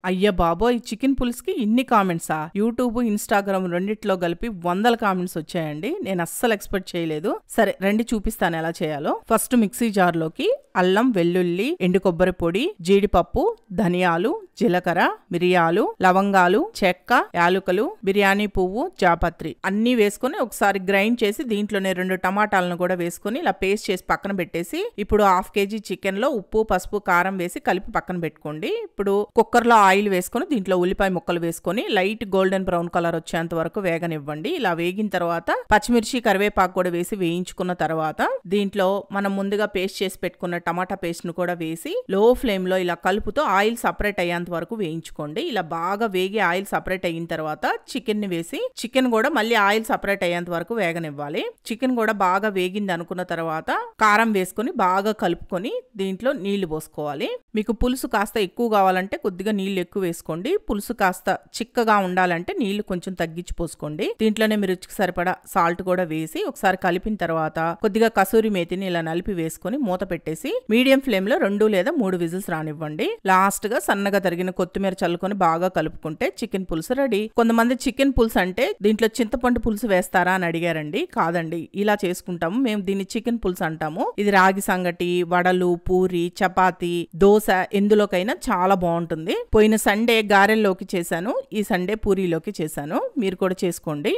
అయ్య బాబోయ్! చికెన్ పులుసుకి ఇన్ని కామెంట్సా? యూట్యూబ్, ఇన్‌స్టాగ్రామ్ రెండిట్లో కలిపి వందల కామెంట్స్ వచ్చాయండి. నేను అస్సలు ఎక్స్‌పెక్ట్ చేయలేదు. సరే రండి చూపిస్తాను ఎలా చేయాలో. ఫస్ట్ మిక్సీ జార్‌లోకి అల్లం, వెల్లుల్లి, ఎండు కొబ్బరి పొడి, జీడిపప్పు, ధనియాలు, జీలకర్ర, మిరియాలు, లవంగాలు, చెక్క, యాలుకలు, బిర్యానీ పువ్వు, జాపత్రి అన్నీ వేసుకొని ఒకసారి గ్రైండ్ చేసి దీంట్లోనే 2 టమాటాలను కూడా వేసుకొని ఇలా పేస్ట్ చేసి పక్కన పెట్టేసి ఇప్పుడు 1/2 kg చికెన్ లో ఉప్పు, పసుపు, కారం వేసి కలిపి పక్కన పెట్టుకోండి. ఇప్పుడు కుక్కర్ లో ఆయిల్ వేసుకొని దీంట్లో ఉల్లిపాయ ముక్కలు వేసుకొని లైట్ గోల్డెన్ బ్రౌన్ కలర్ వచ్చేంత వరకు వేగనివ్వండి. ఇలా వేగిన తర్వాత పచ్చిమిర్చి, కరివేపాకు కూడా వేసి వేయించుకున్న తర్వాత దీంట్లో మనం ముందుగా పేస్ట్ చేసి పెట్టుకున్న టమాటా పేస్ట్ ను కూడా వేసి లో ఫ్లేమ్ లో ఇలా కలుపుతో ఆయిల్ సపరేట్ అయ్యేంత వరకు వేయించుకోండి. ఇలా బాగా వేగి ఆయిల్ సపరేట్ అయిన తర్వాత చికెన్ ని వేసి చికెన్ కూడా మళ్ళీ ఆయిల్ సపరేట్ అయ్యేంత వరకు వేగనివ్వాలి. చికెన్ కూడా బాగా వేగింది అనుకున్న తర్వాత కారం వేసుకొని బాగా కలుపుకొని దీంట్లో నీళ్లు పోసుకోవాలి. మీకు పులుసు కాస్త ఎక్కువ కావాలంటే కొద్దిగా నీళ్లు ఎక్కువ వేసుకోండి. పులుసు కాస్త చిక్కగా ఉండాలంటే నీళ్లు కొంచెం తగ్గించి పోసుకోండి. దీంట్లోనే మీరు రుచికి సరిపడా సాల్ట్ కూడా వేసి ఒకసారి కలిపిన తర్వాత కొద్దిగా కసూరి మేతిని ఇలా నలిపి వేసుకొని మూత పెట్టేసి మీడియం ఫ్లేమ్ లో 2 లేదా 3 విజిల్స్ రానివ్వండి. లాస్ట్ గా సన్నగా తరిగిన కొత్తిమీర చల్లుకొని బాగా కలుపుకుంటే చికెన్ పులుసు రెడీ. కొంతమంది చికెన్ పులుసు అంటే దీంట్లో చింతపండు పులుసు వేస్తారా అని అడిగారండి. కాదండి, ఇలా చేసుకుంటాము మేము. దీన్ని చికెన్ పులుసు అంటాము. ఇది రాగి సంగటి, వడలు, పూరి, చపాతి, దోశ ఎందులోకైనా చాలా బాగుంటుంది. పోయిన సండే గారెల్లోకి చేశాను, ఈ సండే పూరీలోకి చేశాను. మీరు కూడా చేసుకోండి.